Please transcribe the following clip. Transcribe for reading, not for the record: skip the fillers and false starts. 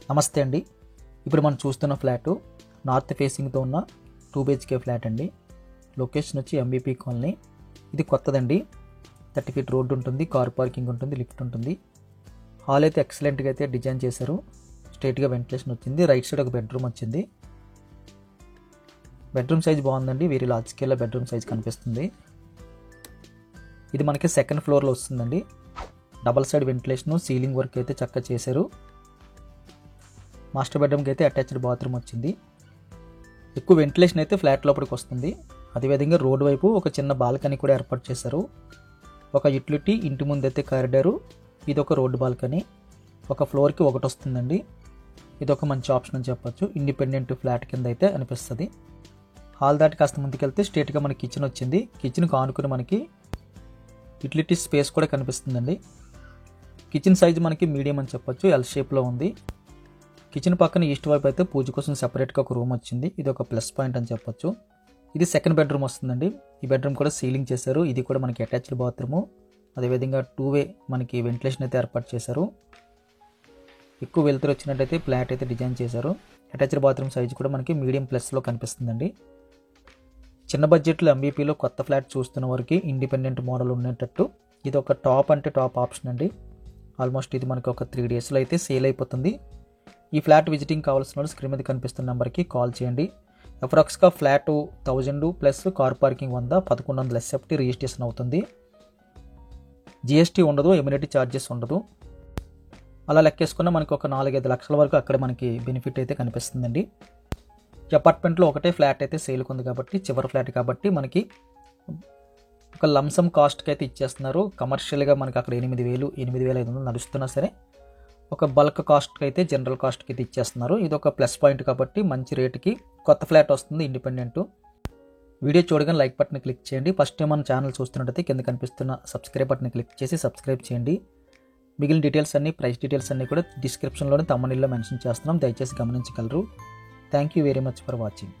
నమస్తే అండి. ఇప్పుడు మనం చూస్తున్న ఫ్లాటు నార్త్ ఫేసింగ్తో ఉన్న 2 BHK ఫ్లాట్ అండి. లొకేషన్ వచ్చి ఎంబీపీ కాలనీ. ఇది కొత్తదండి. 30 ఫీట్ రోడ్డు ఉంటుంది, కార్ పార్కింగ్ ఉంటుంది, లిఫ్ట్ ఉంటుంది. హాల్ అయితే ఎక్సలెంట్గా అయితే డిజైన్ చేశారు. స్ట్రైట్గా వెంటిలేషన్ వచ్చింది. రైట్ సైడ్ ఒక బెడ్రూమ్ వచ్చింది. బెడ్రూమ్ సైజ్ బాగుందండి. వెరీ లార్జ్ స్కేల్లో బెడ్రూమ్ సైజ్ కనిపిస్తుంది. ఇది మనకి సెకండ్ ఫ్లోర్లో వస్తుందండి. Double side ventilation, ceiling work అయితే చక్కగా చేశారు. మాస్టర్ బెడ్రూమ్కి అయితే అటాచ్డ్ బాత్రూమ్ వచ్చింది. ఎక్కువ వెంటిలేషన్ అయితే ఫ్లాట్ లోపలికి వస్తుంది. అదేవిధంగా రోడ్ వైపు ఒక చిన్న బాల్కనీ కూడా ఏర్పాటు చేశారు. ఒక యూటిలిటీ, ఇంటి ముందు అయితే కారిడారు. ఇది ఒక రోడ్డు బాల్కనీ. ఒక ఫ్లోర్కి ఒకటి వస్తుందండి. ఇది ఒక మంచి ఆప్షన్ అని చెప్పొచ్చు. ఇండిపెండెంట్ ఫ్లాట్ కింద అయితే అనిపిస్తుంది. హాల్ దాటి కాస్త ముందుకెళ్తే స్ట్రేట్గా మనకి కిచెన్ వచ్చింది. కిచెన్కి ఆనుకుని మనకి యూటిలిటీ స్పేస్ కూడా కనిపిస్తుందండి. కిచెన్ సైజ్ మనకి మీడియం అని చెప్పొచ్చు. ఎల్ షేప్లో ఉంది. కిచెన్ పక్కన ఈస్ట్ వైపు అయితే పూజ కోసం సెపరేట్గా ఒక రూమ్ వచ్చింది. ఇది ఒక ప్లస్ పాయింట్ అని చెప్పొచ్చు. ఇది సెకండ్ బెడ్రూమ్ వస్తుందండి. ఈ బెడ్రూమ్ కూడా సీలింగ్ చేశారు. ఇది కూడా మనకి అటాచ్డ్ బాత్రూము. అదేవిధంగా 2 వే మనకి వెంటిలేషన్ అయితే ఏర్పాటు చేశారు. ఎక్కువ వెలుతురు వచ్చినట్టయితే ఫ్లాట్ అయితే డిజైన్ చేశారు. అటాచ్డ్ బాత్రూమ్ సైజ్ కూడా మనకి మీడియం ప్లస్లో కనిపిస్తుందండి. చిన్న బడ్జెట్లో ఎంబీపీలో కొత్త ఫ్లాట్ చూస్తున్న వారికి ఇండిపెండెంట్ మోడల్ ఉండేటట్టు ఇది ఒక టాప్ అంటే టాప్ ఆప్షన్ అండి. ఆల్మోస్ట్ ఇది మనకి ఒక 3 డేస్లో అయితే సేల్ అయిపోతుంది. ఈ ఫ్లాట్ విజిటింగ్ కావాల్సిన వాళ్ళు స్క్రీన్ మీద కనిపిస్తున్న నెంబర్కి కాల్ చేయండి. అప్రాక్స్గా flat 1000 plus car parking 100, 1100 SFT registration అవుతుంది. జిఎస్టీ ఉండదు, ఎమ్యూనిటీ ఛార్జెస్ ఉండదు. అలా లెక్కేసుకున్న మనకి ఒక 4-5 లక్షల వరకు అక్కడ మనకి బెనిఫిట్ అయితే కనిపిస్తుందండి. ఈ అపార్ట్మెంట్లో ఒకటే ఫ్లాట్ అయితే సేల్కి ఉంది కాబట్టి, చివరి ఫ్లాట్ కాబట్టి మనకి ఒక లంసమ్ కాస్ట్కి అయితే ఇచ్చేస్తున్నారు. కమర్షియల్గా మనకి అక్కడ 8,000, 8,500 నడుస్తున్నా సరే ఒక బల్క్ కాస్ట్కి అయితే జనరల్ కాస్ట్కి అయితే ఇచ్చేస్తున్నారు. ఇది ఒక ప్లస్ పాయింట్ కాబట్టి మంచి రేటుకి కొత్త ఫ్లాట్ వస్తుంది ఇండిపెండెంట్. వీడియో చూడగానే లైక్ బటన్ క్లిక్ చేయండి. ఫస్ట్ టైం మన ఛానల్ చూస్తున్నట్టయితే కింద కనిపిస్తున్న సబ్స్క్రైబ్ బటన్ క్లిక్ చేసి సబ్స్క్రైబ్ చేయండి. మిగిలిన డీటెయిల్స్ అన్ని, ప్రైస్ డీటెయిల్స్ అన్ని కూడా డిస్క్రిప్షన్లోనే తమ్మనిల్లో మెన్షన్ చేస్తున్నాం. దయచేసి గమనించగలరు. Thank you very much for watching.